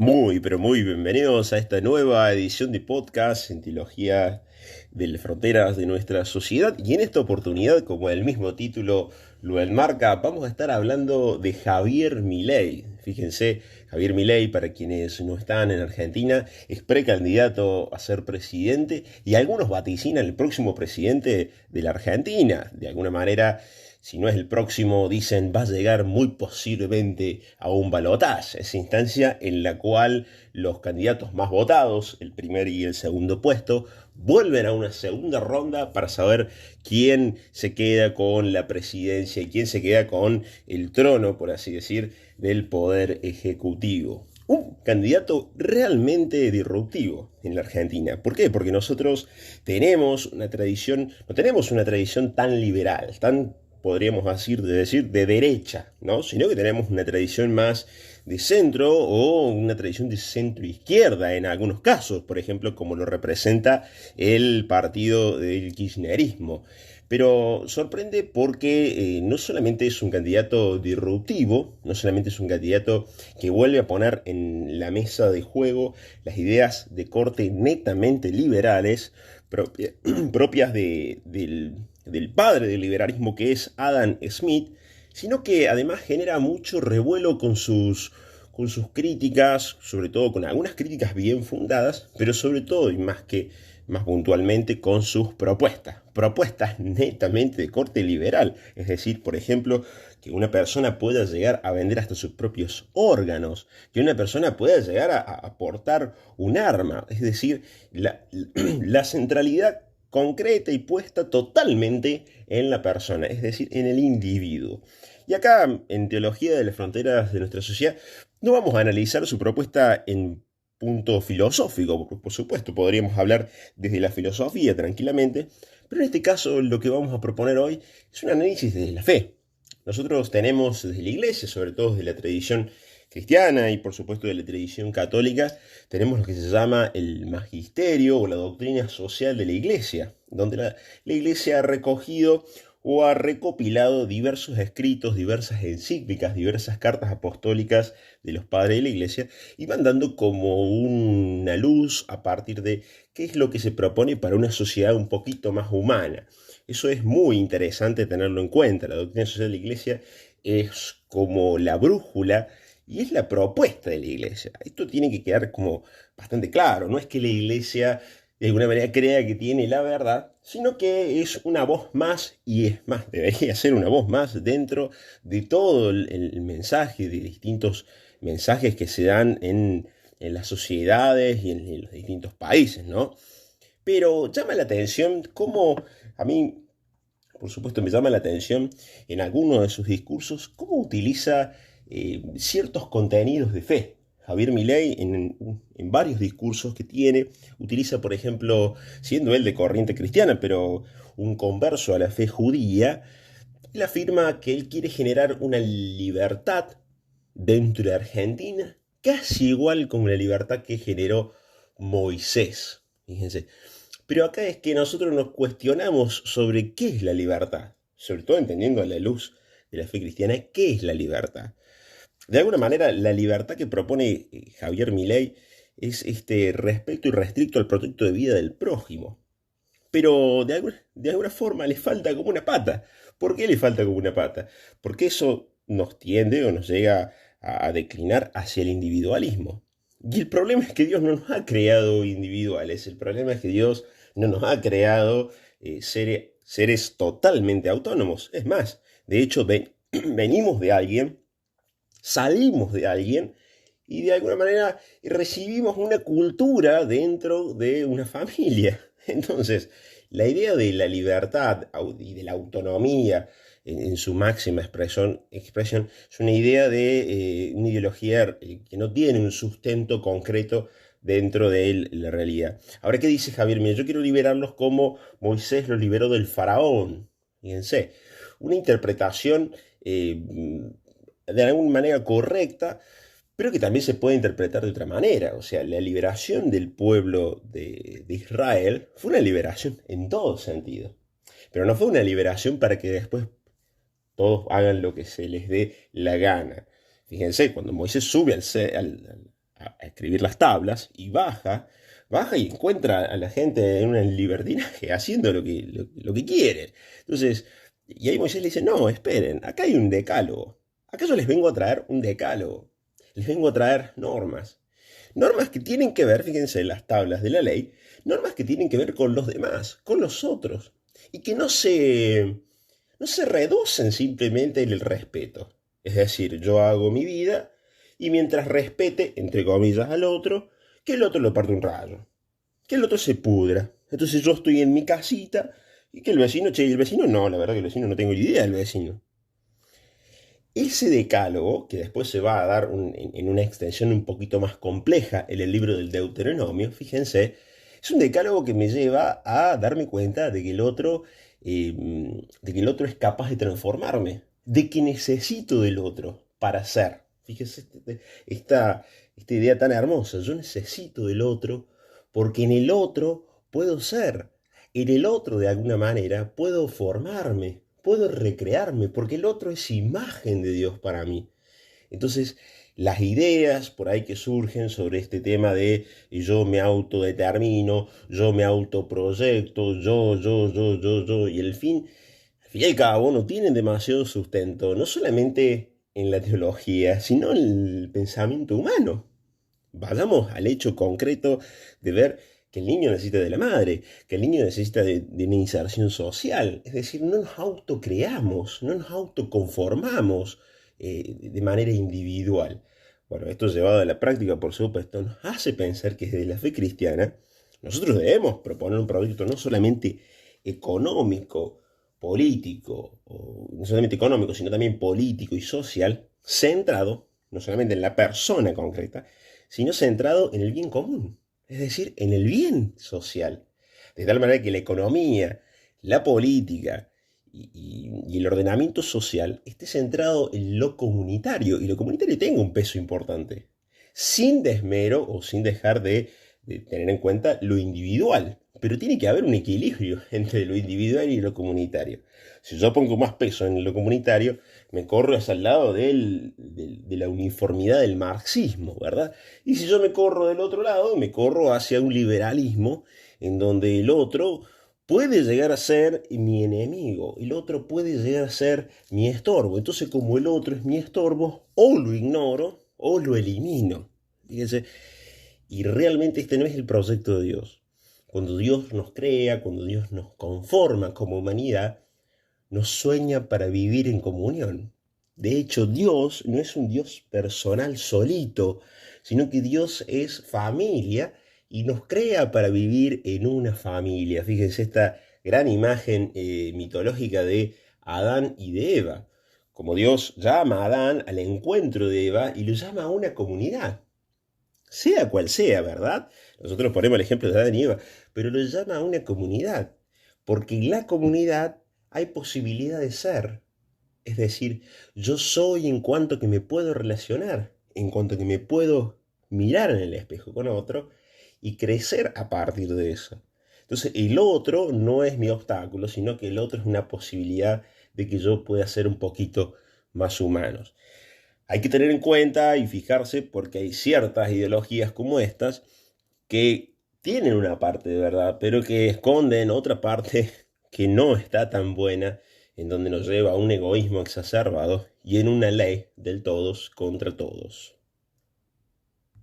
Muy, pero muy bienvenidos a esta nueva edición de podcast en teología de las fronteras de nuestra sociedad. Y en esta oportunidad, como el mismo título lo enmarca, vamos a estar hablando de Javier Milei. Fíjense, Javier Milei, para quienes no están en Argentina, es precandidato a ser presidente y algunos vaticinan el próximo presidente de la Argentina. De alguna manera, si no es el próximo, dicen, va a llegar muy posiblemente a un balotaje, esa instancia en la cual los candidatos más votados, el primer y el segundo puesto, vuelven a una segunda ronda para saber quién se queda con la presidencia y quién se queda con el trono, por así decir, del poder ejecutivo. Un candidato realmente disruptivo en la Argentina. ¿Por qué? Porque nosotros tenemos una tradición, no tenemos una tradición tan liberal, tan podríamos decir de derecha, ¿no? Sino que tenemos una tradición más de centro o una tradición de centro izquierda en algunos casos, por ejemplo, como lo representa el partido del kirchnerismo. Pero sorprende porque no solamente es un candidato disruptivo, no solamente es un candidato que vuelve a poner en la mesa de juego las ideas de corte netamente liberales, propias del padre del liberalismo que es Adam Smith, sino que además genera mucho revuelo con sus críticas, sobre todo con algunas críticas bien fundadas, pero sobre todo y más puntualmente con sus propuestas netamente de corte liberal, es decir, por ejemplo, que una persona pueda llegar a vender hasta sus propios órganos, que una persona pueda llegar a portar un arma, es decir, la centralidad concreta y puesta totalmente en la persona, es decir, en el individuo. Y acá, en Teología de las Fronteras de nuestra Sociedad, no vamos a analizar su propuesta en punto filosófico, por supuesto, podríamos hablar desde la filosofía tranquilamente, pero en este caso lo que vamos a proponer hoy es un análisis desde la fe. Nosotros tenemos desde la iglesia, sobre todo desde la tradición cristiana y por supuesto de la tradición católica, tenemos lo que se llama el magisterio o la doctrina social de la iglesia, donde la iglesia ha recogido o ha recopilado diversos escritos, diversas encíclicas, diversas cartas apostólicas de los padres de la iglesia y van dando como una luz a partir de qué es lo que se propone para una sociedad un poquito más humana. Eso es muy interesante tenerlo en cuenta. La doctrina social de la iglesia es como la brújula y es la propuesta de la iglesia. Esto tiene que quedar como bastante claro. No es que la iglesia de alguna manera crea que tiene la verdad, sino que es una voz más y es más, debería ser una voz más dentro de todo el mensaje, de distintos mensajes que se dan en las sociedades y en los distintos países, ¿no? Pero llama la atención cómo a mí, por supuesto, me llama la atención en algunos de sus discursos cómo utiliza ciertos contenidos de fe. Javier Milei en varios discursos que tiene, utiliza, por ejemplo, siendo él de corriente cristiana, pero un converso a la fe judía, él afirma que él quiere generar una libertad dentro de Argentina, casi igual como la libertad que generó Moisés. Fíjense. Pero acá es que nosotros nos cuestionamos sobre qué es la libertad, sobre todo entendiendo a la luz de la fe cristiana, qué es la libertad. De alguna manera, la libertad que propone Javier Milei es este respeto irrestricto al proyecto de vida del prójimo. Pero de alguna forma le falta como una pata. ¿Por qué le falta como una pata? Porque eso nos tiende o nos llega a declinar hacia el individualismo. Y el problema es que Dios no nos ha creado individuales, el problema es que Dios no nos ha creado seres totalmente autónomos. Es más, de hecho, venimos de alguien, salimos de alguien y de alguna manera recibimos una cultura dentro de una familia. Entonces, la idea de la libertad y de la autonomía en su máxima expresión es una idea de una ideología que no tiene un sustento concreto dentro de la realidad. Ahora, ¿qué dice Javier? Mira, yo quiero liberarlos como Moisés los liberó del faraón. Fíjense, una interpretación de alguna manera correcta, pero que también se puede interpretar de otra manera. O sea, la liberación del pueblo de Israel fue una liberación en todo sentido. Pero no fue una liberación para que después todos hagan lo que se les dé la gana. Fíjense, cuando Moisés sube a escribir las tablas y baja y encuentra a la gente en un libertinaje haciendo lo que quieren. Entonces, y ahí Moisés le dice, no, esperen, acá hay un decálogo. ¿Acaso les vengo a traer un decálogo? Les vengo a traer normas. Normas que tienen que ver, fíjense, en las tablas de la ley, normas que tienen que ver con los demás, con los otros, y que no se reducen simplemente en el respeto. Es decir, yo hago mi vida y mientras respete, entre comillas, al otro, que el otro lo parte un rayo, que el otro se pudra. Entonces yo estoy en mi casita y que el vecino, che, y el vecino no, la verdad que el vecino no tengo ni idea del vecino. Ese decálogo, que después se va a dar en una extensión un poquito más compleja en el libro del Deuteronomio, fíjense, es un decálogo que me lleva a darme cuenta de que el otro es capaz de transformarme, de que necesito del otro para ser. Fíjense esta idea tan hermosa, yo necesito del otro porque en el otro puedo ser, en el otro de alguna manera puedo formarme, puedo recrearme, porque el otro es imagen de Dios para mí. Entonces, las ideas por ahí que surgen sobre este tema de yo me autodetermino, yo me autoproyecto, y al fin y al cabo no tienen demasiado sustento, no solamente en la teología, sino en el pensamiento humano. Vayamos al hecho concreto de ver que el niño necesita de la madre, que el niño necesita de una inserción social. Es decir, no nos autocreamos, no nos autoconformamos de manera individual. Bueno, esto llevado a la práctica, por supuesto, nos hace pensar que desde la fe cristiana nosotros debemos proponer un proyecto no solamente económico, político, o no solamente económico, sino también político y social, centrado no solamente en la persona concreta, sino centrado en el bien común, es decir, en el bien social. De tal manera que la economía, la política y el ordenamiento social esté centrado en lo comunitario, y lo comunitario tenga un peso importante, sin desmero o sin dejar de tener en cuenta lo individual. Pero tiene que haber un equilibrio entre lo individual y lo comunitario. Si yo pongo más peso en lo comunitario, me corro hacia el lado de la uniformidad del marxismo, ¿verdad? Y si yo me corro del otro lado, me corro hacia un liberalismo en donde el otro puede llegar a ser mi enemigo, el otro puede llegar a ser mi estorbo. Entonces, como el otro es mi estorbo, o lo ignoro o lo elimino. Fíjense, y realmente este no es el proyecto de Dios. Cuando Dios nos crea, cuando Dios nos conforma como humanidad, nos sueña para vivir en comunión. De hecho, Dios no es un Dios personal solito, sino que Dios es familia y nos crea para vivir en una familia. Fíjense esta gran imagen mitológica de Adán y de Eva. Como Dios llama a Adán al encuentro de Eva y lo llama a una comunidad. Sea cual sea, ¿verdad? Nosotros ponemos el ejemplo de Adán y Eva, pero lo llama a una comunidad, porque en la comunidad hay posibilidad de ser. Es decir, yo soy en cuanto que me puedo relacionar, en cuanto que me puedo mirar en el espejo con otro y crecer a partir de eso. Entonces, el otro no es mi obstáculo, sino que el otro es una posibilidad de que yo pueda ser un poquito más humano. Hay que tener en cuenta y fijarse porque hay ciertas ideologías como estas que tienen una parte de verdad, pero que esconden otra parte que no está tan buena, en donde nos lleva a un egoísmo exacerbado y en una ley del todos contra todos.